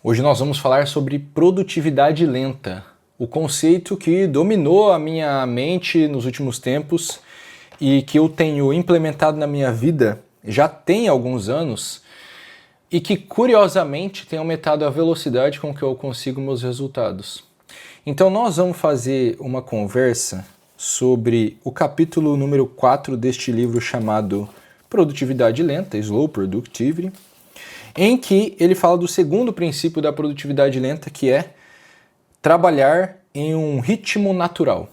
Hoje nós vamos falar sobre produtividade lenta, o conceito que dominou a minha mente nos últimos tempos e que eu tenho implementado na minha vida já tem alguns anos e que curiosamente tem aumentado a velocidade com que eu consigo meus resultados. Então nós vamos fazer uma conversa sobre o capítulo número 4 deste livro chamado Produtividade Lenta, Slow Productivity, em que ele fala do segundo princípio da produtividade lenta, que é trabalhar em um ritmo natural.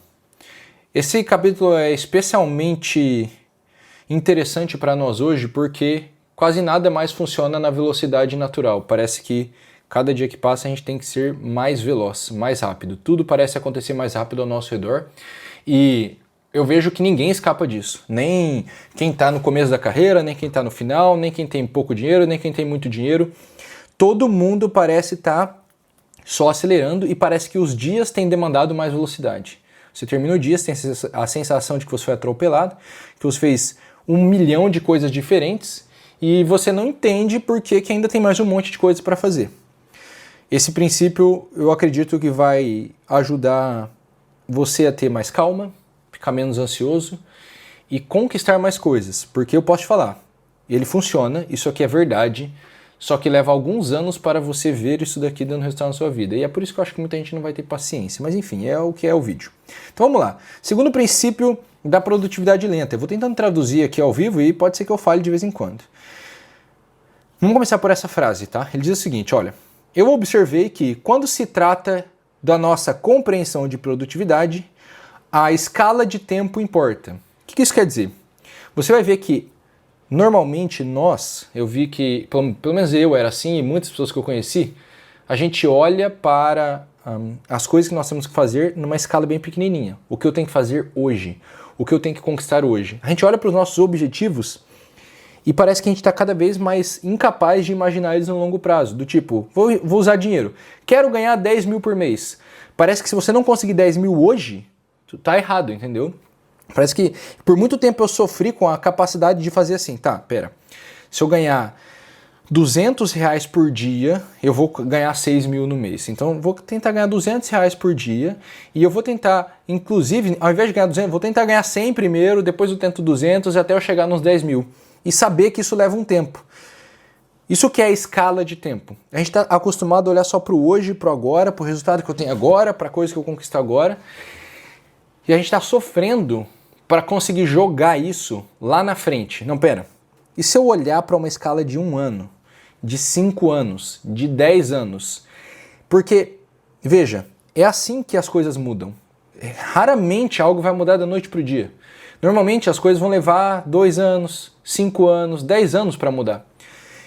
Esse capítulo é especialmente interessante para nós hoje porque quase nada mais funciona na velocidade natural. Parece que cada dia que passa a gente tem que ser mais veloz, mais rápido. Tudo parece acontecer mais rápido ao nosso redor e eu vejo que ninguém escapa disso. Nem quem está no começo da carreira, nem quem está no final, nem quem tem pouco dinheiro, nem quem tem muito dinheiro. Todo mundo parece estar só acelerando e parece que os dias têm demandado mais velocidade. Você termina o dia, você tem a sensação de que você foi atropelado, que você fez 1 milhão de coisas diferentes e você não entende por que ainda tem mais um monte de coisas para fazer. Esse princípio eu acredito que vai ajudar você a ter mais calma, ficar menos ansioso e conquistar mais coisas, porque eu posso te falar, ele funciona, isso aqui é verdade, só que leva alguns anos para você ver isso daqui dando resultado na sua vida, e é por isso que eu acho que muita gente não vai ter paciência, mas enfim, é o que é o vídeo. Então vamos lá, segundo princípio da produtividade lenta, eu vou tentando traduzir aqui ao vivo e pode ser que eu fale de vez em quando. Vamos começar por essa frase, tá? Ele diz o seguinte, olha, eu observei que quando se trata da nossa compreensão de produtividade, a escala de tempo importa. O que isso quer dizer? Você vai ver que, normalmente eu vi que, pelo menos eu era assim, e muitas pessoas que eu conheci, a gente olha para as coisas que nós temos que fazer numa escala bem pequenininha. O que eu tenho que fazer hoje, o que eu tenho que conquistar hoje. A gente olha para os nossos objetivos e parece que a gente está cada vez mais incapaz de imaginar eles no longo prazo. Do tipo, vou usar dinheiro, quero ganhar 10 mil por mês. Parece que se você não conseguir 10 mil hoje, tá errado, entendeu? Parece que por muito tempo eu sofri com a capacidade de fazer assim, tá, pera, se eu ganhar R$200 por dia, eu vou ganhar 6 mil no mês. Então eu vou tentar ganhar R$200 por dia e eu vou tentar, inclusive, ao invés de ganhar 200, vou tentar ganhar 100 primeiro, depois eu tento 200 até eu chegar nos 10 mil. E saber que isso leva um tempo. Isso que é a escala de tempo. A gente está acostumado a olhar só para o hoje, para o agora, para o resultado que eu tenho agora, para a coisa que eu conquisto agora. E a gente está sofrendo para conseguir jogar isso lá na frente. Não, pera. E se eu olhar para uma escala de 1 ano, de 5 anos, de 10 anos? Porque, veja, é assim que as coisas mudam. Raramente algo vai mudar da noite para o dia. Normalmente as coisas vão levar 2 anos, 5 anos, 10 anos para mudar.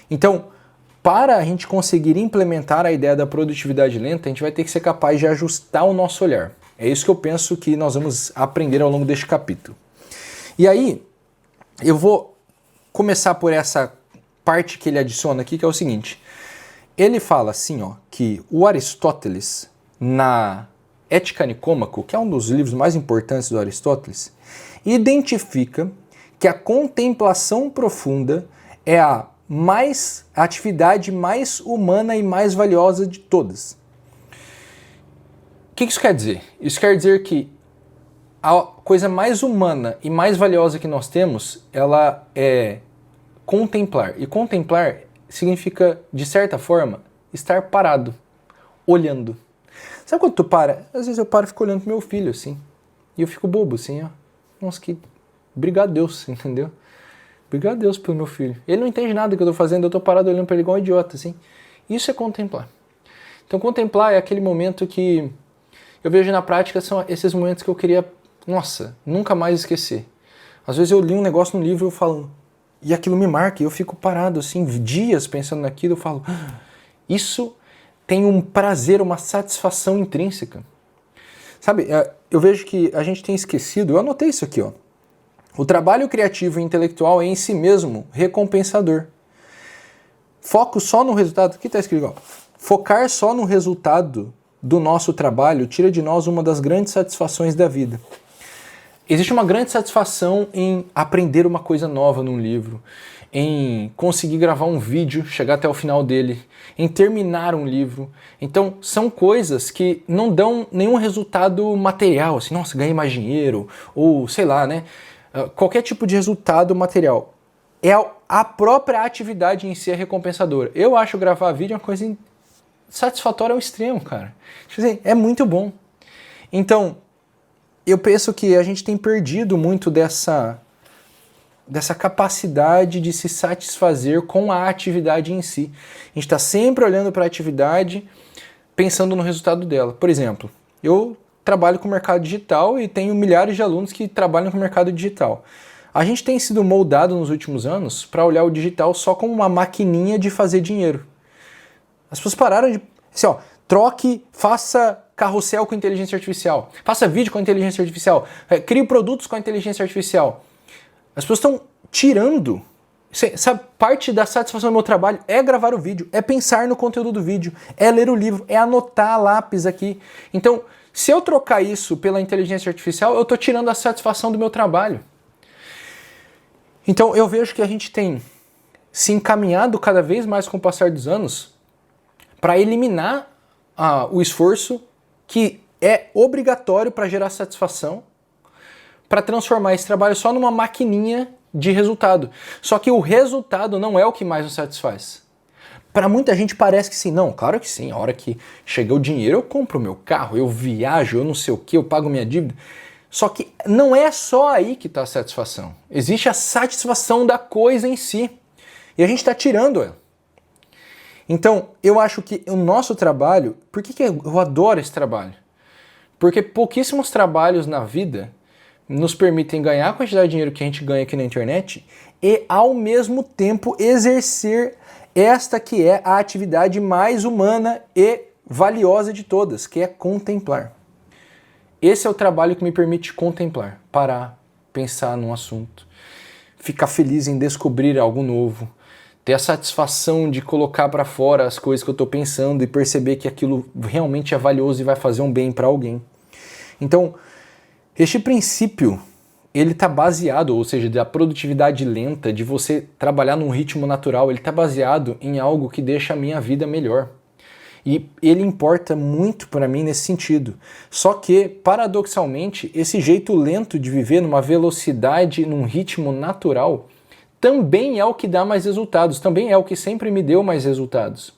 Então, para a gente conseguir implementar a ideia da produtividade lenta, a gente vai ter que ser capaz de ajustar o nosso olhar. É isso que eu penso que nós vamos aprender ao longo deste capítulo. E aí, eu vou começar por essa parte que ele adiciona aqui, que é o seguinte. Ele fala assim, ó, que o Aristóteles, na Ética Nicômaco, que é um dos livros mais importantes do Aristóteles, identifica que a contemplação profunda é a atividade mais humana e mais valiosa de todas. O que isso quer dizer? Isso quer dizer que a coisa mais humana e mais valiosa que nós temos, ela é contemplar. E contemplar significa, de certa forma, estar parado, olhando. Sabe quando tu para? Às vezes eu paro e fico olhando pro meu filho, assim. E eu fico bobo, assim, ó. Nossa, que... Obrigado a Deus, entendeu? Obrigado a Deus pelo meu filho. Ele não entende nada que eu tô fazendo, eu tô parado olhando pra ele igual um idiota, assim. Isso é contemplar. Então contemplar é aquele momento que eu vejo na prática, são esses momentos que eu queria, nossa, nunca mais esquecer. Às vezes eu li um negócio no livro e eu falo, e aquilo me marca, e eu fico parado assim, dias pensando naquilo, eu falo, isso tem um prazer, uma satisfação intrínseca. Sabe, eu vejo que a gente tem esquecido, eu anotei isso aqui, ó. O trabalho criativo e intelectual é em si mesmo recompensador. Foco só no resultado, aqui está escrito, ó. Focar só no resultado do nosso trabalho tira de nós uma das grandes satisfações da vida. Existe uma grande satisfação em aprender uma coisa nova num livro, em conseguir gravar um vídeo, chegar até o final dele, em terminar um livro. Então, são coisas que não dão nenhum resultado material, assim, nossa, ganhei mais dinheiro, ou sei lá, né? Qualquer tipo de resultado material. É a própria atividade em si é recompensadora. Eu acho gravar vídeo uma coisa satisfatória ao extremo, cara. Quer dizer, é muito bom. Então, eu penso que a gente tem perdido muito dessa capacidade de se satisfazer com a atividade em si. A gente está sempre olhando para a atividade, pensando no resultado dela. Por exemplo, eu trabalho com o mercado digital e tenho milhares de alunos que trabalham com o mercado digital. A gente tem sido moldado nos últimos anos para olhar o digital só como uma maquininha de fazer dinheiro. As pessoas pararam de... Assim, ó, troque, faça carrossel com inteligência artificial, faça vídeo com inteligência artificial, crie produtos com a inteligência artificial. As pessoas estão tirando... Sabe, parte da satisfação do meu trabalho é gravar o vídeo, é pensar no conteúdo do vídeo, é ler o livro, é anotar a lápis aqui. Então, se eu trocar isso pela inteligência artificial, eu estou tirando a satisfação do meu trabalho. Então, eu vejo que a gente tem se encaminhado cada vez mais com o passar dos anos para eliminar o esforço que é obrigatório para gerar satisfação, para transformar esse trabalho só numa maquininha de resultado. Só que o resultado não é o que mais nos satisfaz. Para muita gente parece que sim. Não, claro que sim. A hora que chegar o dinheiro, eu compro o meu carro, eu viajo, eu não sei o que, eu pago minha dívida. Só que não é só aí que está a satisfação. Existe a satisfação da coisa em si. E a gente está tirando ela. Então, eu acho que o nosso trabalho... Por que eu adoro esse trabalho? Porque pouquíssimos trabalhos na vida nos permitem ganhar a quantidade de dinheiro que a gente ganha aqui na internet e, ao mesmo tempo, exercer esta que é a atividade mais humana e valiosa de todas, que é contemplar. Esse é o trabalho que me permite contemplar, parar, pensar num assunto, ficar feliz em descobrir algo novo, ter a satisfação de colocar para fora as coisas que eu estou pensando e perceber que aquilo realmente é valioso e vai fazer um bem para alguém. Então, este princípio, ele está baseado, ou seja, da produtividade lenta, de você trabalhar num ritmo natural, ele está baseado em algo que deixa a minha vida melhor. E ele importa muito para mim nesse sentido. Só que, paradoxalmente, esse jeito lento de viver numa velocidade, num ritmo natural, também é o que dá mais resultados, também é o que sempre me deu mais resultados.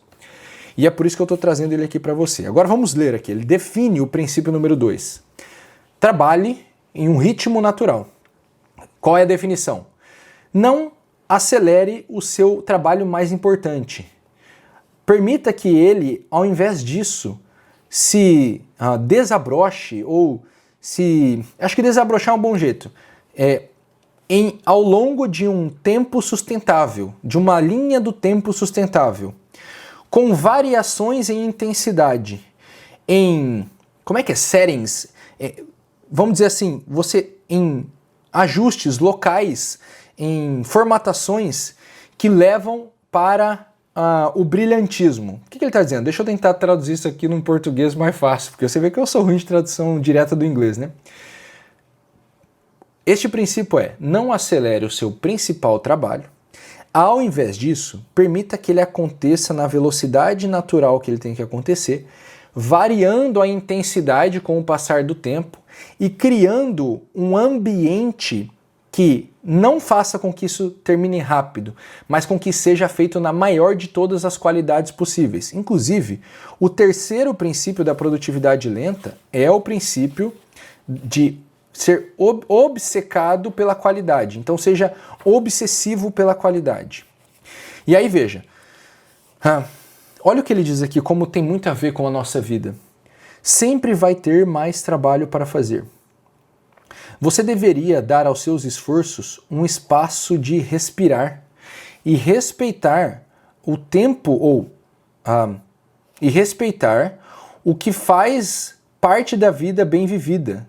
E é por isso que eu estou trazendo ele aqui para você. Agora vamos ler aqui. Ele define o princípio número 2. Trabalhe em um ritmo natural. Qual é a definição? Não acelere o seu trabalho mais importante. Permita que ele, ao invés disso, se desabroche ou se... Acho que desabrochar é um bom jeito. Ao longo de um tempo sustentável, de uma linha do tempo sustentável, com variações em intensidade, em... Como é que é? Settings. Vamos dizer assim, você em ajustes locais, em formatações que levam para o brilhantismo. O que ele está dizendo? Deixa eu tentar traduzir isso aqui num português mais fácil, porque você vê que eu sou ruim de tradução direta do inglês, né? Este princípio é: não acelere o seu principal trabalho. Ao invés disso, permita que ele aconteça na velocidade natural que ele tem que acontecer, variando a intensidade com o passar do tempo e criando um ambiente que não faça com que isso termine rápido, mas com que seja feito na maior de todas as qualidades possíveis. Inclusive, o terceiro princípio da produtividade lenta é o princípio de ser obcecado pela qualidade. Então seja obsessivo pela qualidade. E aí veja, olha o que ele diz aqui, como tem muito a ver com a nossa vida. Sempre vai ter mais trabalho para fazer. Você deveria dar aos seus esforços um espaço de respirar e respeitar o tempo e respeitar o que faz parte da vida bem vivida.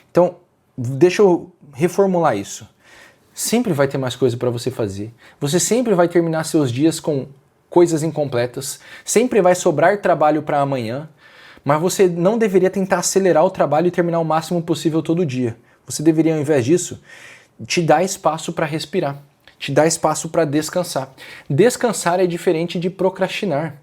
Então, deixa eu reformular isso. Sempre vai ter mais coisa para você fazer. Você sempre vai terminar seus dias com coisas incompletas. Sempre vai sobrar trabalho para amanhã. Mas você não deveria tentar acelerar o trabalho e terminar o máximo possível todo dia. Você deveria, ao invés disso, te dar espaço para respirar. te dá espaço para descansar. Descansar é diferente de procrastinar.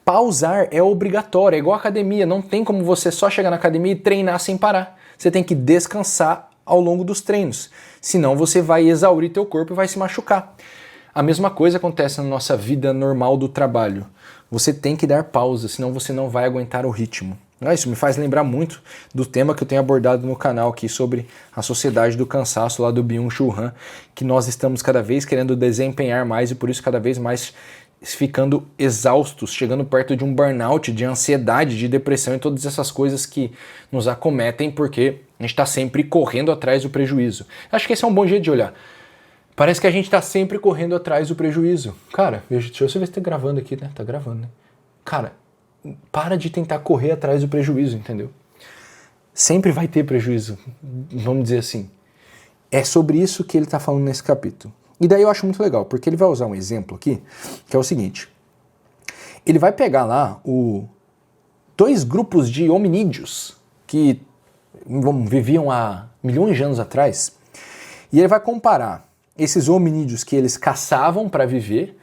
Pausar é obrigatório, é igual academia, não tem como você só chegar na academia e treinar sem parar. Você tem que descansar ao longo dos treinos, senão você vai exaurir teu corpo e vai se machucar. A mesma coisa acontece na nossa vida normal do trabalho. Você tem que dar pausa, senão você não vai aguentar o ritmo. Isso me faz lembrar muito do tema que eu tenho abordado no canal aqui sobre a sociedade do cansaço lá do Byung-Chul Han, que nós estamos cada vez querendo desempenhar mais e por isso cada vez mais ficando exaustos, chegando perto de um burnout, de ansiedade, de depressão e todas essas coisas que nos acometem porque a gente está sempre correndo atrás do prejuízo. Acho que esse é um bom jeito de olhar. Parece que a gente está sempre correndo atrás do prejuízo. Cara, deixa eu ver se tá gravando aqui, né? Tá gravando, né? Cara, para de tentar correr atrás do prejuízo, entendeu? Sempre vai ter prejuízo, vamos dizer assim. É sobre isso que ele está falando nesse capítulo. E daí eu acho muito legal, porque ele vai usar um exemplo aqui, que é o seguinte. Ele vai pegar lá dois grupos de hominídeos que viviam há milhões de anos atrás, e ele vai comparar esses hominídeos que eles caçavam para viver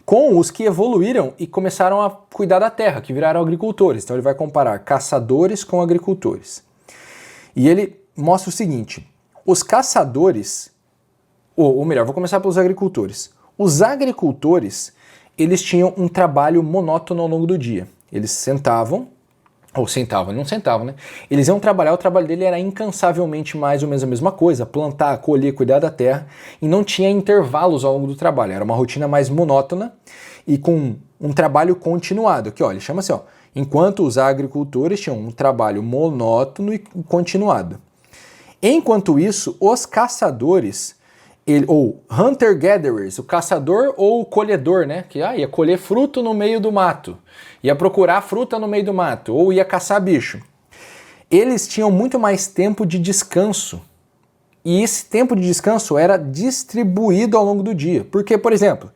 com os que evoluíram e começaram a cuidar da terra, que viraram agricultores. Então ele vai comparar caçadores com agricultores. E ele mostra o seguinte, os caçadores, ou melhor, vou começar pelos agricultores. Os agricultores, eles tinham um trabalho monótono ao longo do dia. Eles não sentavam, né? Eles iam trabalhar, o trabalho dele era incansavelmente mais ou menos a mesma coisa, plantar, colher, cuidar da terra, e não tinha intervalos ao longo do trabalho, era uma rotina mais monótona e com um trabalho continuado, que ele chama assim, enquanto os agricultores tinham um trabalho monótono e continuado. Enquanto isso, os caçadores, ou hunter-gatherers, o caçador ou o colhedor, né? Que ia colher fruto no meio do mato, ia procurar fruta no meio do mato, ou ia caçar bicho. Eles tinham muito mais tempo de descanso. E esse tempo de descanso era distribuído ao longo do dia. Porque, por exemplo,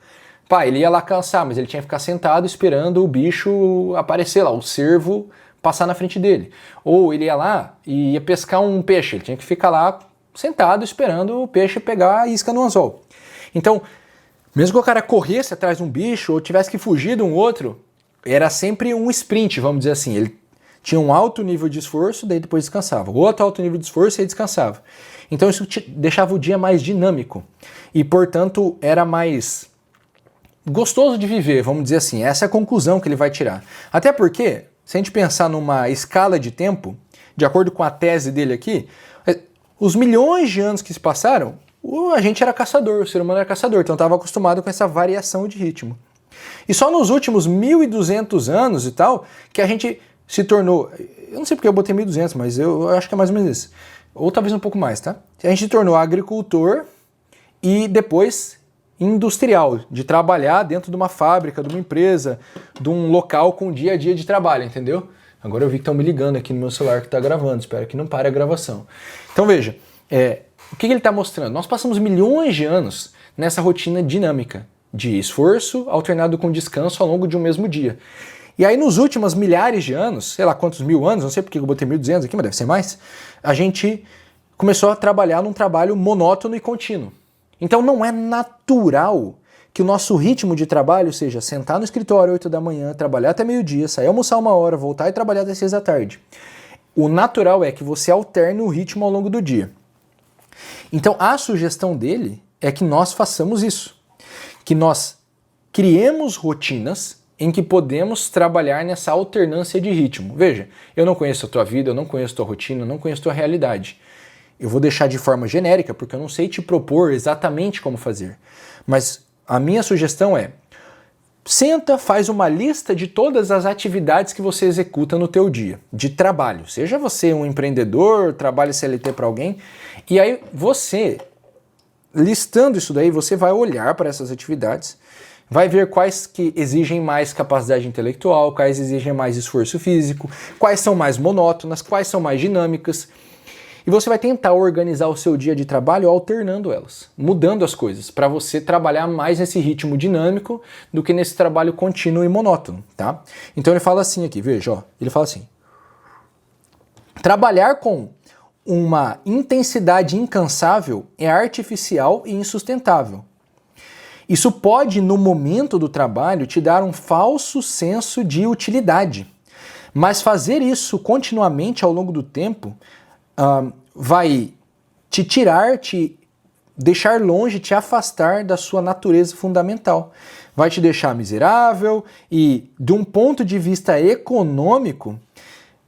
ele ia lá caçar, mas ele tinha que ficar sentado esperando o bicho aparecer lá, o cervo passar na frente dele. Ou ele ia lá e ia pescar um peixe, ele tinha que ficar lá sentado esperando o peixe pegar a isca no anzol. Então, mesmo que o cara corresse atrás de um bicho ou tivesse que fugir de um outro, era sempre um sprint, vamos dizer assim. Ele tinha um alto nível de esforço, daí depois descansava. Outro alto nível de esforço e aí descansava. Então isso deixava o dia mais dinâmico e, portanto, era mais gostoso de viver, vamos dizer assim. Essa é a conclusão que ele vai tirar. Até porque, se a gente pensar numa escala de tempo, de acordo com a tese dele aqui, os milhões de anos que se passaram, a gente era caçador, o ser humano era caçador, então estava acostumado com essa variação de ritmo. E só nos últimos 1.200 anos e tal, que a gente se tornou, eu não sei porque eu botei 1.200, mas eu acho que é mais ou menos isso, ou talvez um pouco mais, tá? A gente se tornou agricultor e depois industrial, de trabalhar dentro de uma fábrica, de uma empresa, de um local com dia a dia de trabalho, entendeu? Agora eu vi que estão me ligando aqui no meu celular que está gravando, espero que não pare a gravação. Então veja, o que ele está mostrando? Nós passamos milhões de anos nessa rotina dinâmica de esforço alternado com descanso ao longo de um mesmo dia. E aí nos últimos milhares de anos, sei lá quantos mil anos, não sei porque eu botei 1.200 aqui, mas deve ser mais, a gente começou a trabalhar num trabalho monótono e contínuo. Então não é natural que o nosso ritmo de trabalho seja sentar no escritório 8 da manhã, trabalhar até meio-dia, sair almoçar 1 hora, voltar e trabalhar até 6 da tarde. O natural é que você alterne o ritmo ao longo do dia. Então a sugestão dele é que nós façamos isso, que nós criemos rotinas em que podemos trabalhar nessa alternância de ritmo. Veja, eu não conheço a tua vida, eu não conheço a tua rotina, eu não conheço a tua realidade. Eu vou deixar de forma genérica porque eu não sei te propor exatamente como fazer. Mas a minha sugestão é, senta, faz uma lista de todas as atividades que você executa no teu dia, de trabalho. Seja você um empreendedor, trabalhe CLT para alguém, e aí você, listando isso daí, você vai olhar para essas atividades, vai ver quais que exigem mais capacidade intelectual, quais exigem mais esforço físico, quais são mais monótonas, quais são mais dinâmicas. E você vai tentar organizar o seu dia de trabalho alternando elas, mudando as coisas, para você trabalhar mais nesse ritmo dinâmico do que nesse trabalho contínuo e monótono, tá? Então ele fala assim aqui, veja, ele fala assim: trabalhar com uma intensidade incansável é artificial e insustentável. Isso pode, no momento do trabalho, te dar um falso senso de utilidade. Mas fazer isso continuamente ao longo do tempo vai te tirar, te deixar longe, te afastar da sua natureza fundamental. Vai te deixar miserável e, de um ponto de vista econômico,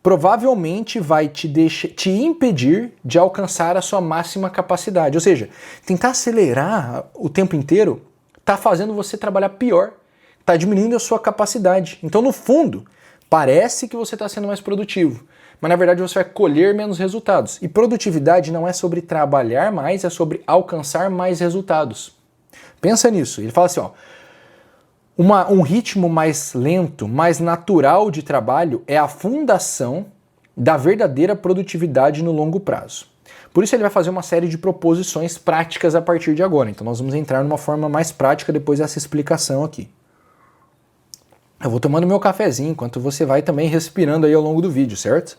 provavelmente vai te impedir de alcançar a sua máxima capacidade. Ou seja, tentar acelerar o tempo inteiro está fazendo você trabalhar pior, está diminuindo a sua capacidade. Então, no fundo, parece que você está sendo mais produtivo, mas na verdade você vai colher menos resultados. E produtividade não é sobre trabalhar mais, é sobre alcançar mais resultados. Pensa nisso. Ele fala assim, ó, um ritmo mais lento, mais natural de trabalho é a fundação da verdadeira produtividade no longo prazo. Por isso ele vai fazer uma série de proposições práticas a partir de agora. Então nós vamos entrar numa forma mais prática depois dessa explicação aqui. Eu vou tomando meu cafezinho enquanto você vai também respirando aí ao longo do vídeo, certo?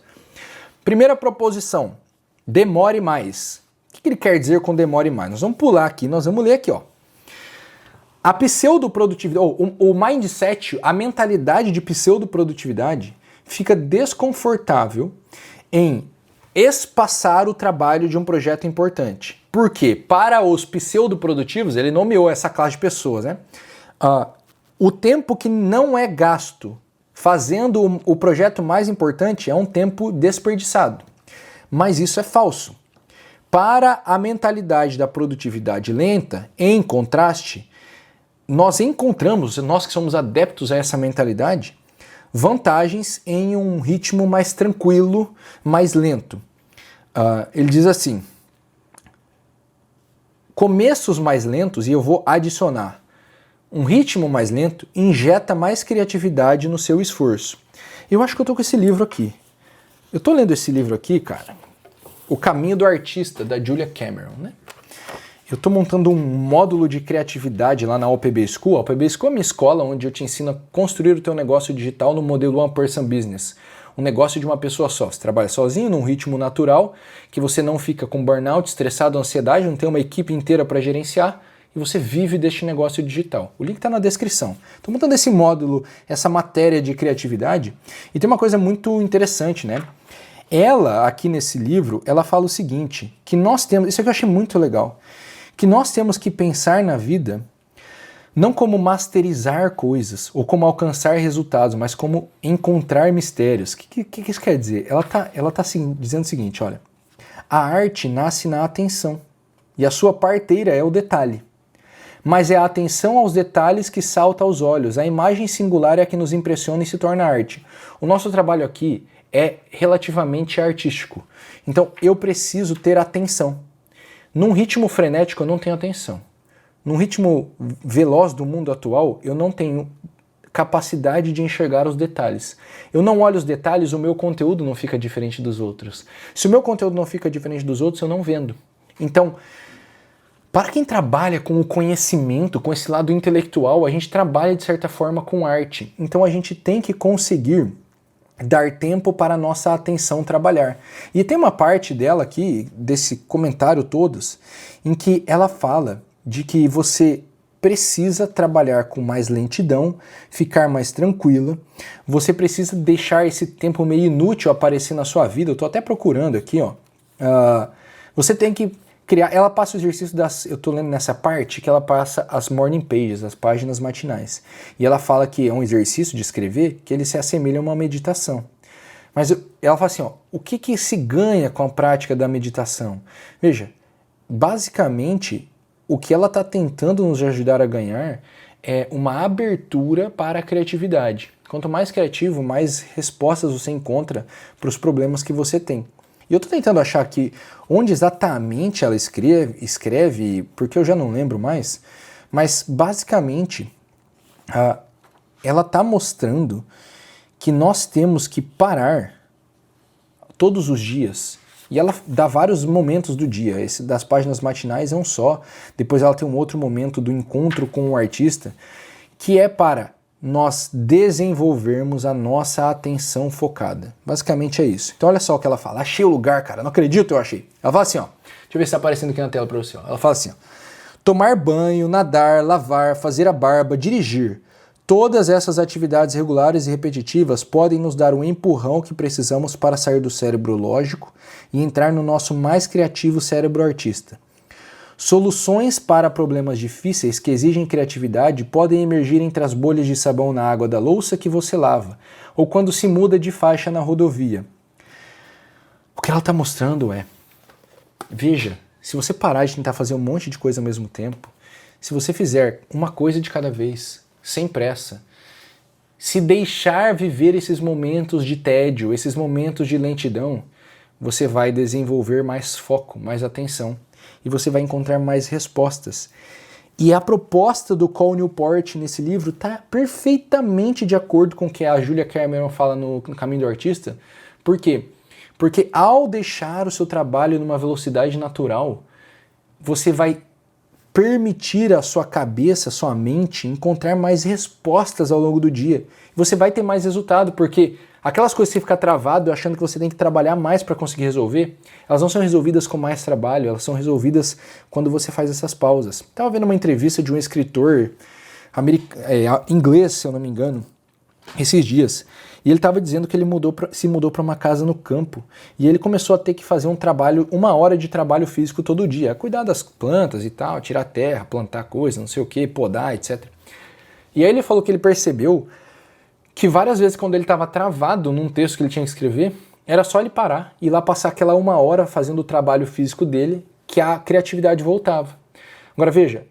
Primeira proposição, demore mais. O que ele quer dizer com demore mais? Nós vamos pular aqui, nós vamos ler aqui, ó. A pseudoprodutividade, o mindset, a mentalidade de pseudoprodutividade fica desconfortável em espaçar o trabalho de um projeto importante. Por quê? Para os pseudoprodutivos, ele nomeou essa classe de pessoas, né? O tempo que não é gasto fazendo o projeto mais importante é um tempo desperdiçado. Mas isso é falso. Para a mentalidade da produtividade lenta, em contraste, nós encontramos, nós que somos adeptos a essa mentalidade, vantagens em um ritmo mais tranquilo, mais lento. Ele diz assim, começos mais lentos, e eu vou adicionar, um ritmo mais lento injeta mais criatividade no seu esforço. Eu acho que eu tô com esse livro aqui. Eu tô lendo esse livro aqui, cara, O Caminho do Artista, da Julia Cameron, né? Eu estou montando um módulo de criatividade lá na OPB School. A OPB School é a minha escola onde eu te ensino a construir o teu negócio digital no modelo One Person Business. Um negócio de uma pessoa só. Você trabalha sozinho, num ritmo natural, que você não fica com burnout, estressado, ansiedade, não tem uma equipe inteira para gerenciar e você vive deste negócio digital. O link está na descrição. Estou montando esse módulo, essa matéria de criatividade e tem uma coisa muito interessante, né? Ela, aqui nesse livro, ela fala o seguinte, que nós temos, isso aqui eu achei muito legal, que nós temos que pensar na vida não como masterizar coisas ou como alcançar resultados, mas como encontrar mistérios. O que isso quer dizer? Ela tá assim, dizendo o seguinte, olha, a arte nasce na atenção e a sua parteira é o detalhe. Mas é a atenção aos detalhes que salta aos olhos, a imagem singular é a que nos impressiona e se torna arte. O nosso trabalho aqui é relativamente artístico, então eu preciso ter atenção. Num ritmo frenético eu não tenho atenção. Num ritmo veloz do mundo atual, eu não tenho capacidade de enxergar os detalhes. Eu não olho os detalhes, o meu conteúdo não fica diferente dos outros. Se o meu conteúdo não fica diferente dos outros, eu não vendo. Então, para quem trabalha com o conhecimento, com esse lado intelectual, a gente trabalha de certa forma com arte. Então a gente tem que conseguir dar tempo para a nossa atenção trabalhar. E tem uma parte dela aqui, desse comentário todos, em que ela fala de que você precisa trabalhar com mais lentidão, ficar mais tranquila, você precisa deixar esse tempo meio inútil aparecer na sua vida. Eu estou até procurando aqui, ó. Você tem que criar, ela passa o exercício eu tô lendo nessa parte que ela passa as morning pages, as páginas matinais. E ela fala que é um exercício de escrever que ele se assemelha a uma meditação. Mas ela fala assim, ó, o que se ganha com a prática da meditação? Veja, basicamente, o que ela está tentando nos ajudar a ganhar é uma abertura para a criatividade. Quanto mais criativo, mais respostas você encontra para os problemas que você tem. E eu estou tentando achar aqui onde exatamente ela escreve, porque eu já não lembro mais, mas basicamente ela está mostrando que nós temos que parar todos os dias. E ela dá vários momentos do dia. Esse das páginas matinais é um só. Depois ela tem um outro momento do encontro com o artista, que é para nós desenvolvermos a nossa atenção focada. Basicamente é isso. Então olha só o que ela fala. Achei o lugar, cara. Não acredito, eu achei. Ela fala assim, ó. Deixa eu ver se está aparecendo aqui na tela para você. Ó. Ela fala assim, ó. Tomar banho, nadar, lavar, fazer a barba, dirigir. Todas essas atividades regulares e repetitivas podem nos dar o empurrão que precisamos para sair do cérebro lógico e entrar no nosso mais criativo cérebro artista. Soluções para problemas difíceis que exigem criatividade podem emergir entre as bolhas de sabão na água da louça que você lava, ou quando se muda de faixa na rodovia. O que ela está mostrando é, veja, se você parar de tentar fazer um monte de coisa ao mesmo tempo, se você fizer uma coisa de cada vez, sem pressa, se deixar viver esses momentos de tédio, esses momentos de lentidão, você vai desenvolver mais foco, mais atenção, e você vai encontrar mais respostas. E a proposta do Cal Newport nesse livro está perfeitamente de acordo com o que a Julia Cameron fala no Caminho do Artista. Por quê? Porque ao deixar o seu trabalho numa velocidade natural, você vai permitir a sua cabeça, a sua mente, encontrar mais respostas ao longo do dia. Você vai ter mais resultado, porque aquelas coisas que você fica travado achando que você tem que trabalhar mais para conseguir resolver, elas não são resolvidas com mais trabalho, elas são resolvidas quando você faz essas pausas. Estava vendo uma entrevista de um escritor inglês, se eu não me engano, esses dias, e ele estava dizendo que ele se mudou para uma casa no campo, e ele começou a ter que fazer um trabalho, 1 hora de trabalho físico todo dia, cuidar das plantas e tal, tirar terra, plantar coisa, não sei o que, podar, etc. E aí ele falou que ele percebeu que várias vezes quando ele estava travado num texto que ele tinha que escrever, era só ele parar e ir lá passar aquela 1 hora fazendo o trabalho físico dele, que a criatividade voltava. Agora veja,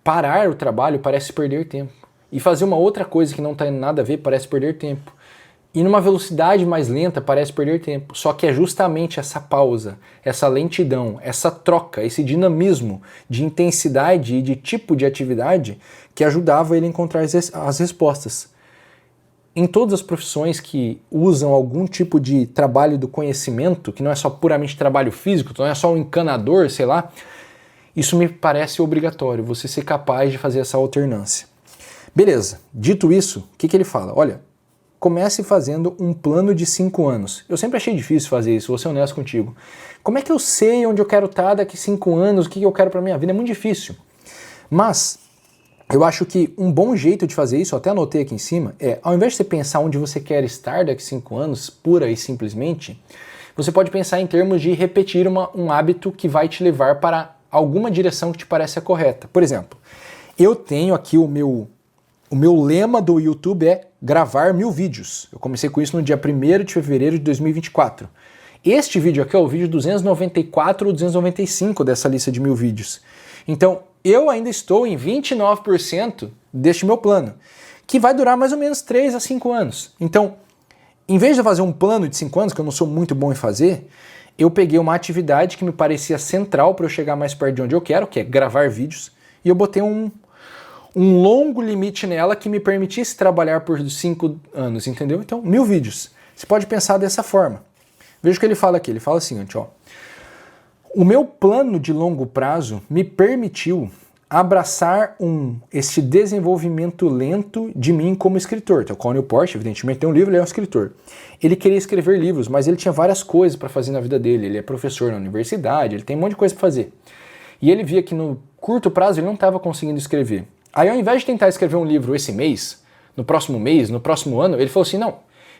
parar o trabalho parece perder tempo. E fazer uma outra coisa que não tem nada a ver parece perder tempo. E numa velocidade mais lenta parece perder tempo. Só que é justamente essa pausa, essa lentidão, essa troca, esse dinamismo de intensidade e de tipo de atividade que ajudava ele a encontrar as respostas. Em todas as profissões que usam algum tipo de trabalho do conhecimento, que não é só puramente trabalho físico, não é só um encanador, sei lá, isso me parece obrigatório, você ser capaz de fazer essa alternância. Beleza, dito isso, o que ele fala? Olha, comece fazendo um plano de 5 anos. Eu sempre achei difícil fazer isso, vou ser honesto contigo. Como é que eu sei onde eu quero estar daqui 5 anos, o que eu quero para minha vida? É muito difícil. Mas eu acho que um bom jeito de fazer isso, eu até anotei aqui em cima, é, ao invés de você pensar onde você quer estar daqui 5 anos, pura e simplesmente, você pode pensar em termos de repetir um hábito que vai te levar para alguma direção que te parece a correta. Por exemplo, eu tenho aqui o meu lema do YouTube é gravar 1000 vídeos. Eu comecei com isso no dia 1º de fevereiro de 2024. Este vídeo aqui é o vídeo 294 ou 295 dessa lista de 1000 vídeos. Então, eu ainda estou em 29% deste meu plano, que vai durar mais ou menos 3 a 5 anos. Então, em vez de fazer um plano de 5 anos, que eu não sou muito bom em fazer, eu peguei uma atividade que me parecia central para eu chegar mais perto de onde eu quero, que é gravar vídeos, e eu botei um longo limite nela que me permitisse trabalhar por 5 anos, entendeu? Então, 1000 vídeos. Você pode pensar dessa forma. Veja o que ele fala aqui. Ele fala assim, ó. O meu plano de longo prazo me permitiu abraçar este desenvolvimento lento de mim como escritor. Então, o Cal Newport, evidentemente, tem um livro, ele é um escritor. Ele queria escrever livros, mas ele tinha várias coisas para fazer na vida dele. Ele é professor na universidade, ele tem um monte de coisa para fazer. E ele via que no curto prazo ele não estava conseguindo escrever. Aí, ao invés de tentar escrever um livro esse mês, no próximo ano, ele falou assim, não,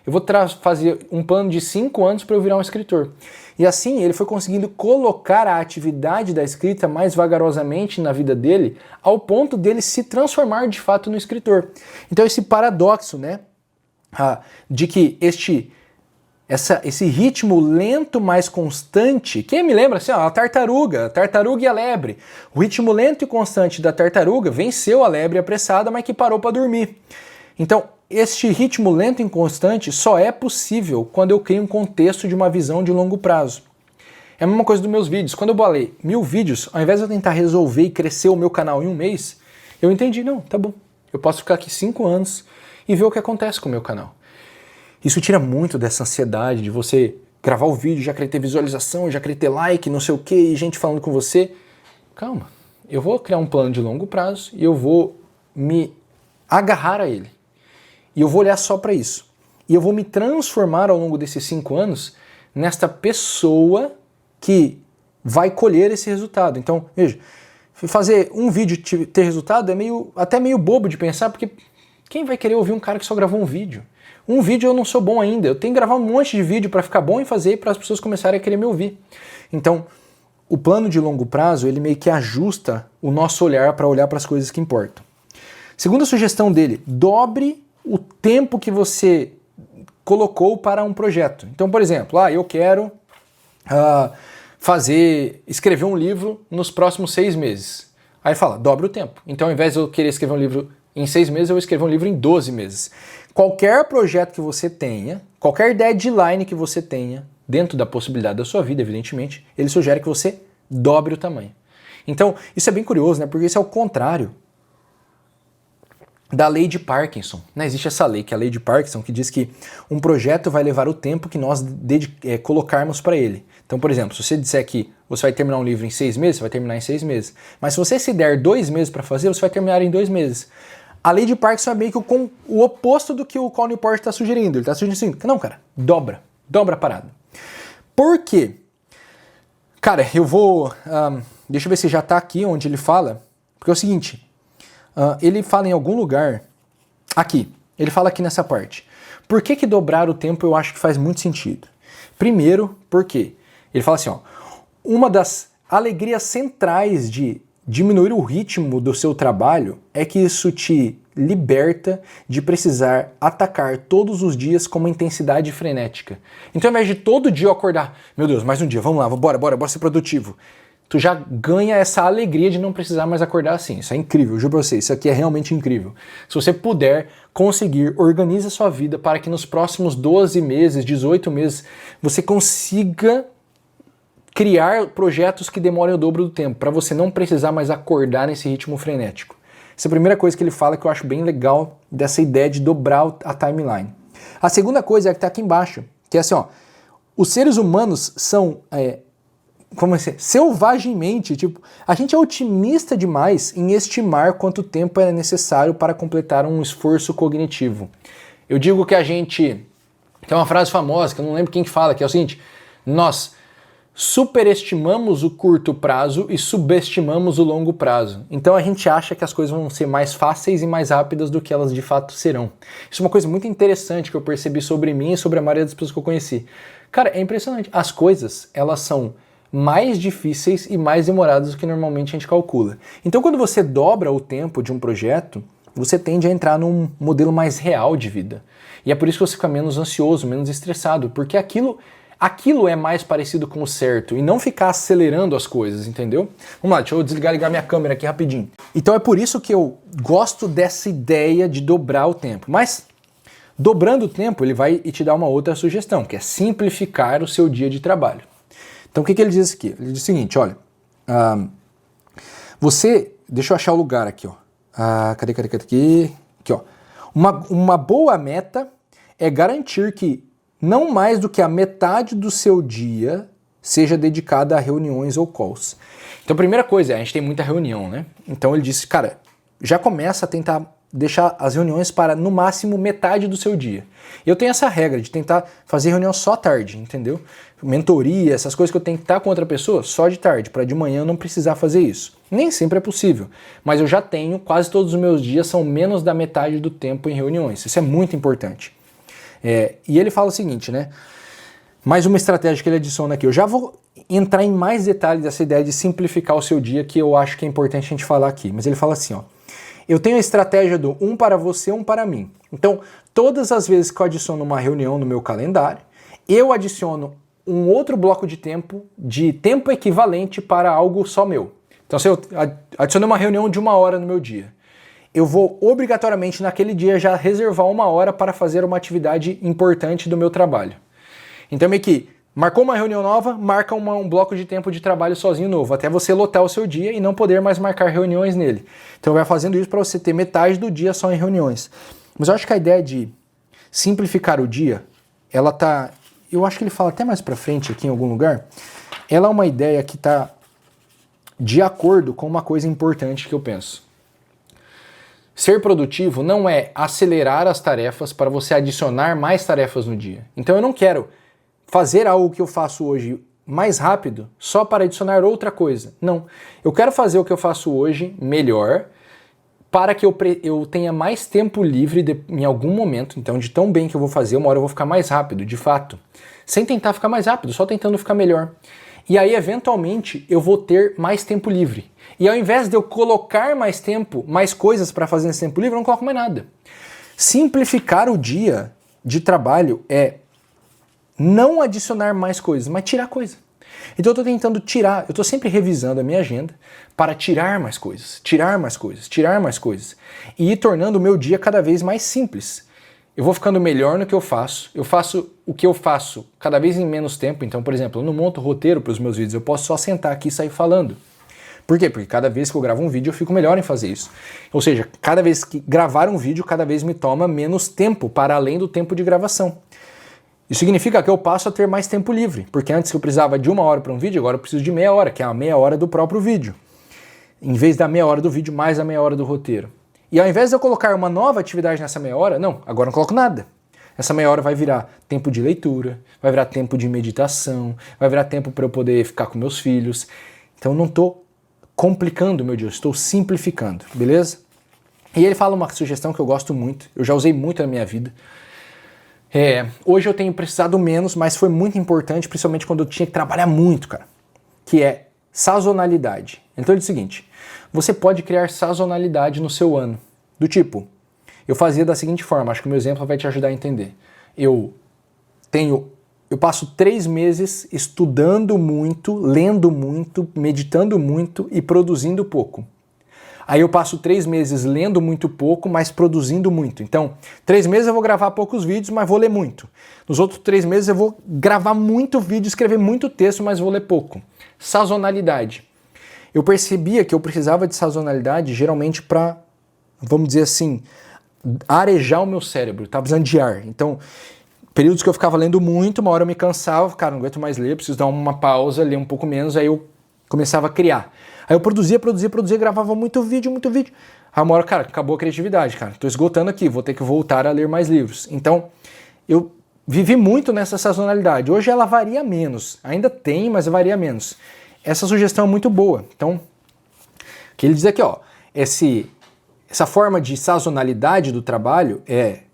eu vou fazer um plano de 5 anos para eu virar um escritor. E assim, ele foi conseguindo colocar a atividade da escrita mais vagarosamente na vida dele, ao ponto dele se transformar de fato no escritor. Então, esse paradoxo, né, de que esse ritmo lento, mais constante, que me lembra assim, ó, a tartaruga e a lebre. O ritmo lento e constante da tartaruga venceu a lebre apressada, mas que parou para dormir. Então, este ritmo lento e constante só é possível quando eu crio um contexto de uma visão de longo prazo. É a mesma coisa dos meus vídeos. Quando eu bolei 1000 vídeos, ao invés de eu tentar resolver e crescer o meu canal em um mês, eu entendi, não, tá bom. Eu posso ficar aqui 5 anos e ver o que acontece com o meu canal. Isso tira muito dessa ansiedade de você gravar o vídeo, já querer ter visualização, já querer ter like, não sei o que, e gente falando com você. Calma, eu vou criar um plano de longo prazo e eu vou me agarrar a ele. E eu vou olhar só para isso. E eu vou me transformar ao longo desses 5 anos nesta pessoa que vai colher esse resultado. Então, veja, fazer um vídeo ter resultado é até meio bobo de pensar, porque quem vai querer ouvir um cara que só gravou um vídeo? Um vídeo eu não sou bom ainda, eu tenho que gravar um monte de vídeo para ficar bom em fazer, para as pessoas começarem a querer me ouvir. Então, o plano de longo prazo, ele meio que ajusta o nosso olhar para olhar para as coisas que importam. Segunda sugestão dele, dobre o tempo que você colocou para um projeto. Então, por exemplo, eu quero escrever um livro nos próximos 6 meses. Aí fala, dobre o tempo. Então, ao invés de eu querer escrever um livro em 6 meses, eu vou escrever um livro em 12 meses. Qualquer projeto que você tenha, qualquer deadline que você tenha, dentro da possibilidade da sua vida, evidentemente, ele sugere que você dobre o tamanho. Então, isso é bem curioso, né? Porque isso é o contrário da lei de Parkinson. Né? Existe essa lei, que é a lei de Parkinson, que diz que um projeto vai levar o tempo que nós colocarmos para ele. Então, por exemplo, se você disser que você vai terminar um livro em 6 meses, você vai terminar em 6 meses. Mas se você se der 2 meses para fazer, você vai terminar em 2 meses. A lei de Parkinson é meio que o oposto do que o Cal Newport está sugerindo. Ele está sugerindo assim, não, cara, dobra a parada. Por quê? Cara, eu vou... deixa eu ver se já está aqui onde ele fala. Porque é o seguinte, ele fala em algum lugar... Aqui, ele fala aqui nessa parte. Por que dobrar o tempo eu acho que faz muito sentido? Primeiro, porque ele fala assim, uma das alegrias centrais de diminuir o ritmo do seu trabalho é que isso te liberta de precisar atacar todos os dias com uma intensidade frenética. Então, ao invés de todo dia eu acordar, meu Deus, mais um dia, vamos lá, bora ser produtivo. Tu já ganha essa alegria de não precisar mais acordar assim. Isso é incrível, eu juro pra você, isso aqui é realmente incrível. Se você puder conseguir, organize a sua vida para que nos próximos 12 meses, 18 meses, você consiga criar projetos que demorem o dobro do tempo, para você não precisar mais acordar nesse ritmo frenético. Essa é a primeira coisa que ele fala que eu acho bem legal dessa ideia de dobrar a timeline. A segunda coisa é a que está aqui embaixo, que é assim, os seres humanos são, selvagemmente, a gente é otimista demais em estimar quanto tempo é necessário para completar um esforço cognitivo. Eu digo que a gente, tem uma frase famosa, que eu não lembro quem que fala, que é o seguinte, nós superestimamos o curto prazo e subestimamos o longo prazo. Então a gente acha que as coisas vão ser mais fáceis e mais rápidas do que elas de fato serão. Isso é uma coisa muito interessante que eu percebi sobre mim e sobre a maioria das pessoas que eu conheci. Cara, é impressionante. As coisas, elas são mais difíceis e mais demoradas do que normalmente a gente calcula. Então quando você dobra o tempo de um projeto, você tende a entrar num modelo mais real de vida. E é por isso que você fica menos ansioso, menos estressado, porque aquilo é mais parecido com o certo e não ficar acelerando as coisas, entendeu? Vamos lá, deixa eu desligar e ligar minha câmera aqui rapidinho. Então é por isso que eu gosto dessa ideia de dobrar o tempo. Mas, dobrando o tempo, ele vai te dar uma outra sugestão, que é simplificar o seu dia de trabalho. Então o que ele diz aqui? Ele diz o seguinte, olha, deixa eu achar o lugar aqui, cadê aqui? Aqui, uma boa meta é garantir que não mais do que a metade do seu dia seja dedicada a reuniões ou calls. Então, a primeira coisa, a gente tem muita reunião, né? Então ele disse, cara, já começa a tentar deixar as reuniões para, no máximo, metade do seu dia. Eu tenho essa regra de tentar fazer reunião só à tarde, entendeu? Mentoria, essas coisas que eu tenho que estar com outra pessoa, só de tarde, para de manhã eu não precisar fazer isso. Nem sempre é possível, mas eu já tenho, quase todos os meus dias são menos da metade do tempo em reuniões. Isso é muito importante. E ele fala o seguinte, né? Mais uma estratégia que ele adiciona aqui. Eu já vou entrar em mais detalhes dessa ideia de simplificar o seu dia, que eu acho que é importante a gente falar aqui. Mas ele fala assim, eu tenho a estratégia do um para você, um para mim. Então, todas as vezes que eu adiciono uma reunião no meu calendário, eu adiciono um outro bloco de tempo equivalente para algo só meu. Então, se eu adicionei uma reunião de 1 hora no meu dia, eu vou obrigatoriamente naquele dia já reservar 1 hora para fazer uma atividade importante do meu trabalho. Então meio que marcou uma reunião nova, marca um bloco de tempo de trabalho sozinho novo, até você lotar o seu dia e não poder mais marcar reuniões nele. Então vai fazendo isso para você ter metade do dia só em reuniões. Mas eu acho que a ideia de simplificar o dia, ela tá... Eu acho que ele fala até mais para frente aqui em algum lugar. Ela é uma ideia que está de acordo com uma coisa importante que eu penso. Ser produtivo não é acelerar as tarefas para você adicionar mais tarefas no dia. Então eu não quero fazer algo que eu faço hoje mais rápido só para adicionar outra coisa. Não. Eu quero fazer o que eu faço hoje melhor para que eu tenha mais tempo livre em algum momento. Então, de tão bem que eu vou fazer, uma hora eu vou ficar mais rápido, de fato. Sem tentar ficar mais rápido, só tentando ficar melhor. E aí, eventualmente, eu vou ter mais tempo livre. E ao invés de eu colocar mais tempo, mais coisas para fazer nesse tempo livre, eu não coloco mais nada. Simplificar o dia de trabalho é não adicionar mais coisas, mas tirar coisa. Então eu estou tentando tirar, eu estou sempre revisando a minha agenda para tirar mais coisas, tirar mais coisas, tirar mais coisas. E ir tornando o meu dia cada vez mais simples. Eu vou ficando melhor no que eu faço o que eu faço cada vez em menos tempo. Então, por exemplo, eu não monto roteiro para os meus vídeos, eu posso só sentar aqui e sair falando. Por quê? Porque cada vez que eu gravo um vídeo eu fico melhor em fazer isso. Ou seja, cada vez que gravar um vídeo, cada vez me toma menos tempo para além do tempo de gravação. Isso significa que eu passo a ter mais tempo livre, porque antes eu precisava de 1 hora para um vídeo, agora eu preciso de meia hora, que é a meia hora do próprio vídeo. Em vez da meia hora do vídeo, mais a meia hora do roteiro. E ao invés de eu colocar uma nova atividade nessa meia hora, não, agora eu não coloco nada. Essa meia hora vai virar tempo de leitura, vai virar tempo de meditação, vai virar tempo para eu poder ficar com meus filhos. Então eu não estou complicando o meu dia, eu estou simplificando, beleza? E ele fala uma sugestão que eu gosto muito, eu já usei muito na minha vida. Hoje eu tenho precisado menos, mas foi muito importante, principalmente quando eu tinha que trabalhar muito, cara, que é sazonalidade. Então ele diz o seguinte, você pode criar sazonalidade no seu ano, do tipo, eu fazia da seguinte forma, acho que o meu exemplo vai te ajudar a entender. Eu passo 3 meses estudando muito, lendo muito, meditando muito e produzindo pouco. Aí eu passo 3 meses lendo muito pouco, mas produzindo muito. Então, 3 meses eu vou gravar poucos vídeos, mas vou ler muito. Nos outros 3 meses eu vou gravar muito vídeo, escrever muito texto, mas vou ler pouco. Sazonalidade. Eu percebia que eu precisava de sazonalidade geralmente para, vamos dizer assim, arejar o meu cérebro. Estava precisando de ar. Então, períodos que eu ficava lendo muito, uma hora eu me cansava, cara, não aguento mais ler, preciso dar uma pausa, ler um pouco menos, aí eu começava a criar. Aí eu produzia, gravava muito vídeo. Aí uma hora, cara, acabou a criatividade, cara. Tô esgotando aqui, vou ter que voltar a ler mais livros. Então, eu vivi muito nessa sazonalidade. Hoje ela varia menos. Ainda tem, mas varia menos. Essa sugestão é muito boa. Então, o que ele diz aqui, ó, essa forma de sazonalidade do trabalho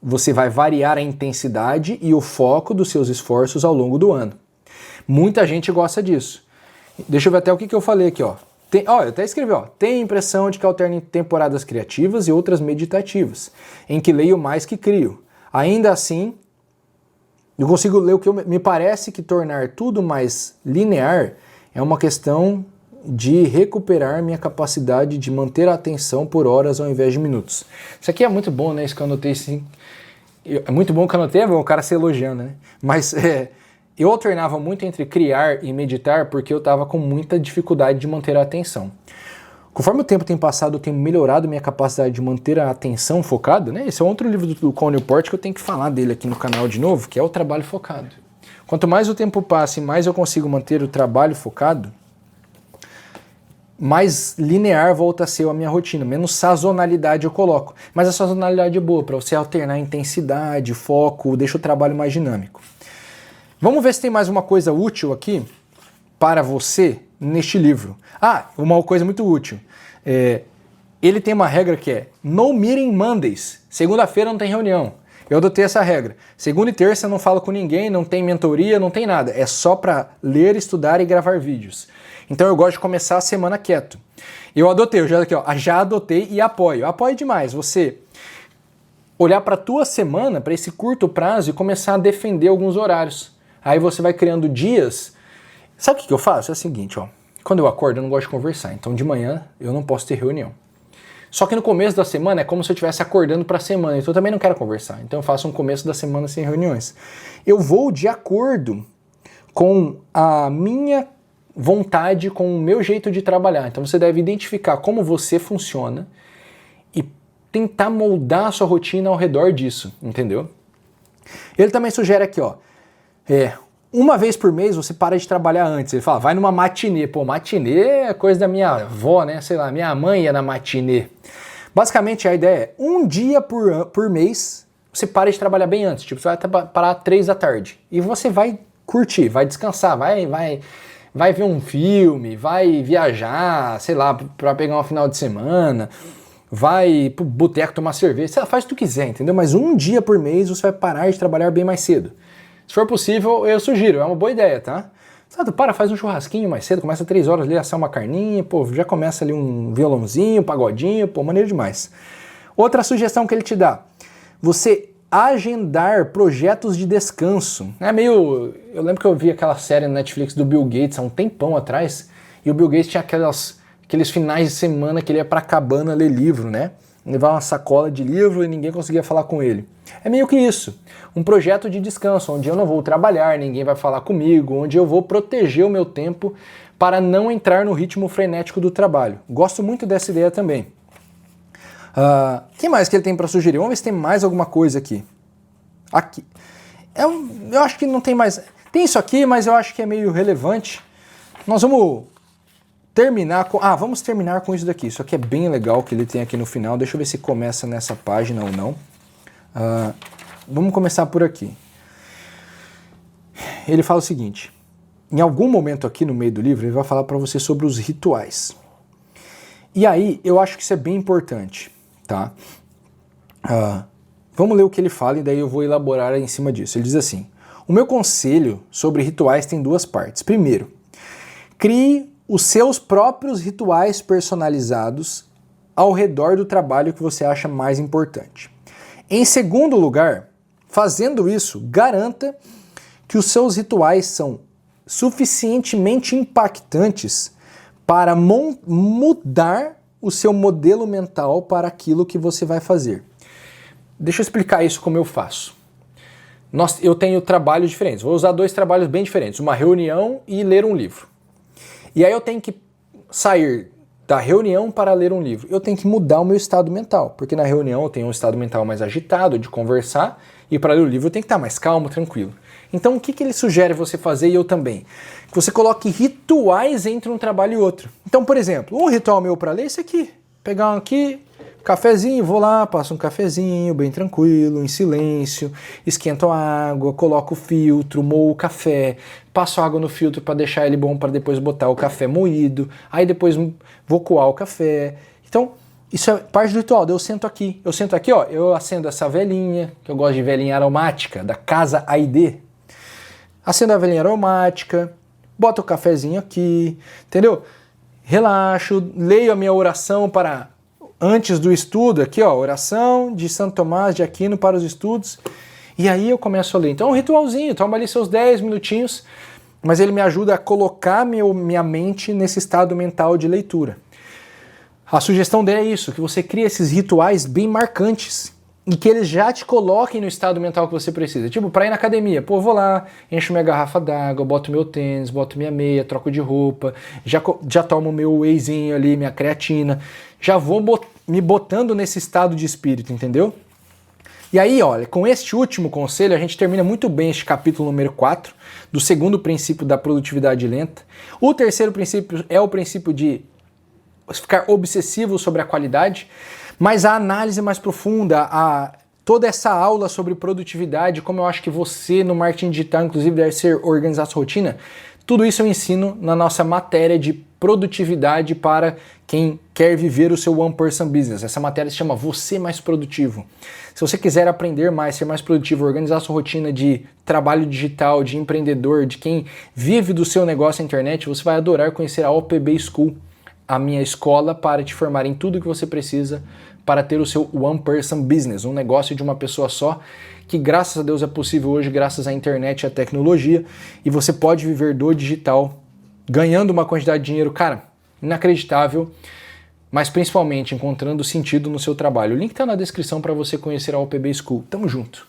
você vai variar a intensidade e o foco dos seus esforços ao longo do ano. Muita gente gosta disso. Deixa eu ver até o que eu falei aqui, ó. Eu até escrevi, ó. Tem a impressão de que alterna em temporadas criativas e outras meditativas, em que leio mais que crio. Ainda assim, eu consigo ler o que me parece que tornar tudo mais linear é uma questão de recuperar minha capacidade de manter a atenção por horas ao invés de minutos. Isso aqui é muito bom, né? Isso que eu anotei, sim. É muito bom que eu anotei, é bom o cara se elogiando, né? Mas eu alternava muito entre criar e meditar porque eu estava com muita dificuldade de manter a atenção. Conforme o tempo tem passado, eu tenho melhorado minha capacidade de manter a atenção focada, né? Esse é outro livro do Cal Newport que eu tenho que falar dele aqui no canal de novo, que é o trabalho focado. Quanto mais o tempo passa e mais eu consigo manter o trabalho focado, mais linear volta a ser a minha rotina, menos sazonalidade eu coloco. Mas a sazonalidade é boa para você alternar intensidade, foco, deixa o trabalho mais dinâmico. Vamos ver se tem mais uma coisa útil aqui para você neste livro. Uma coisa muito útil. Ele tem uma regra que é No Meeting Mondays. Segunda-feira não tem reunião. Eu adotei essa regra. Segunda e terça eu não falo com ninguém, não tem mentoria, não tem nada. É só para ler, estudar e gravar vídeos. Então eu gosto de começar a semana quieto. Eu adotei, já adotei e apoio. Apoio demais. Você olhar para a tua semana, para esse curto prazo e começar a defender alguns horários. Aí você vai criando dias. Sabe o que eu faço? É o seguinte, ó. Quando eu acordo, eu não gosto de conversar. Então de manhã eu não posso ter reunião. Só que no começo da semana é como se eu estivesse acordando para a semana. Então eu também não quero conversar. Então eu faço um começo da semana sem reuniões. Eu vou de acordo com a minha vontade, com o meu jeito de trabalhar. Então você deve identificar como você funciona e tentar moldar a sua rotina ao redor disso, entendeu? Ele também sugere aqui, ó, uma vez por mês você para de trabalhar antes. Ele fala, vai numa matinê. Pô, matinê é coisa da minha avó, né? Sei lá, minha mãe ia na matinê. Basicamente a ideia é, um dia por mês você para de trabalhar bem antes. Tipo, você vai parar 3 da tarde. E você vai curtir, vai descansar, vai ver um filme, vai viajar, sei lá, para pegar um final de semana, vai pro boteco tomar cerveja, sei lá, faz o que tu quiser, entendeu? Mas um dia por mês você vai parar de trabalhar bem mais cedo. Se for possível, eu sugiro, é uma boa ideia, tá? Sabe, faz um churrasquinho mais cedo, começa 3 horas ali, assar uma carninha, pô, já começa ali um violãozinho, um pagodinho, pô, maneiro demais. Outra sugestão que ele te dá, você agendar projetos de descanso. Eu lembro que eu vi aquela série na Netflix do Bill Gates há um tempão atrás, e o Bill Gates tinha aqueles finais de semana que ele ia pra cabana ler livro, né? Levar uma sacola de livro e ninguém conseguia falar com ele. É meio que isso, um projeto de descanso, onde eu não vou trabalhar, ninguém vai falar comigo, onde eu vou proteger o meu tempo para não entrar no ritmo frenético do trabalho. Gosto muito dessa ideia também. O que mais que ele tem para sugerir? Vamos ver se tem mais alguma coisa aqui. Aqui. Eu acho que não tem mais. Tem isso aqui, mas eu acho que é meio relevante. Nós vamos terminar com... vamos terminar com isso daqui. Isso aqui é bem legal que ele tem aqui no final. Deixa eu ver se começa nessa página ou não. Vamos começar por aqui. Ele fala o seguinte. Em algum momento aqui no meio do livro, ele vai falar para você sobre os rituais. E aí, eu acho que isso é bem importante, tá? Vamos ler o que ele fala e daí eu vou elaborar em cima disso. Ele diz assim: o meu conselho sobre rituais tem 2 partes. Primeiro, crie os seus próprios rituais personalizados ao redor do trabalho que você acha mais importante. Em segundo lugar, fazendo isso, garanta que os seus rituais são suficientemente impactantes para mudar o seu modelo mental para aquilo que você vai fazer. Deixa eu explicar isso como eu faço. Eu tenho trabalhos diferentes, vou usar 2 trabalhos bem diferentes, uma reunião e ler um livro. E aí eu tenho que sair da reunião para ler um livro. Eu tenho que mudar o meu estado mental, porque na reunião eu tenho um estado mental mais agitado, de conversar, e para ler o livro eu tenho que estar mais calmo, tranquilo. Então o que ele sugere você fazer, e eu também? Que você coloque rituais entre um trabalho e outro. Então, por exemplo, um ritual meu para ler é esse aqui. Pegar aqui, cafezinho, vou lá, passo um cafezinho bem tranquilo, em silêncio, esquento a água, coloco o filtro, moo o café, passo água no filtro para deixar ele bom para depois botar o café moído, aí depois vou coar o café. Então, isso é parte do ritual. Eu sento aqui, ó, eu acendo essa velinha, que eu gosto de velinha aromática, da Casa AID. Acendo a velinha aromática, boto o cafezinho aqui, entendeu? Relaxo, leio a minha oração para antes do estudo, aqui ó, oração de Santo Tomás de Aquino para os estudos, e aí eu começo a ler. Então é um ritualzinho, toma ali seus 10 minutinhos, mas ele me ajuda a colocar minha mente nesse estado mental de leitura. A sugestão dele é isso, que você crie esses rituais bem marcantes, e que eles já te coloquem no estado mental que você precisa. Tipo, para ir na academia, pô, vou lá, encho minha garrafa d'água, boto meu tênis, boto minha meia, troco de roupa, já tomo meu wheyzinho ali, minha creatina, já vou me botando nesse estado de espírito, entendeu? E aí, olha, com este último conselho, a gente termina muito bem este capítulo número 4, do segundo princípio da produtividade lenta. O terceiro princípio é o princípio de ficar obsessivo sobre a qualidade, mas a análise mais profunda, toda essa aula sobre produtividade, como eu acho que você no marketing digital, inclusive, deve ser organizar sua rotina, tudo isso eu ensino na nossa matéria de produtividade para quem quer viver o seu One Person Business. Essa matéria se chama Você Mais Produtivo. Se você quiser aprender mais, ser mais produtivo, organizar sua rotina de trabalho digital, de empreendedor, de quem vive do seu negócio na internet, você vai adorar conhecer a OPB School, a minha escola para te formar em tudo que você precisa para ter o seu One Person Business, um negócio de uma pessoa só, que graças a Deus é possível hoje graças à internet e à tecnologia, e você pode viver do digital, ganhando uma quantidade de dinheiro, cara, inacreditável, mas principalmente encontrando sentido no seu trabalho. O link está na descrição para você conhecer a OPB School. Tamo junto!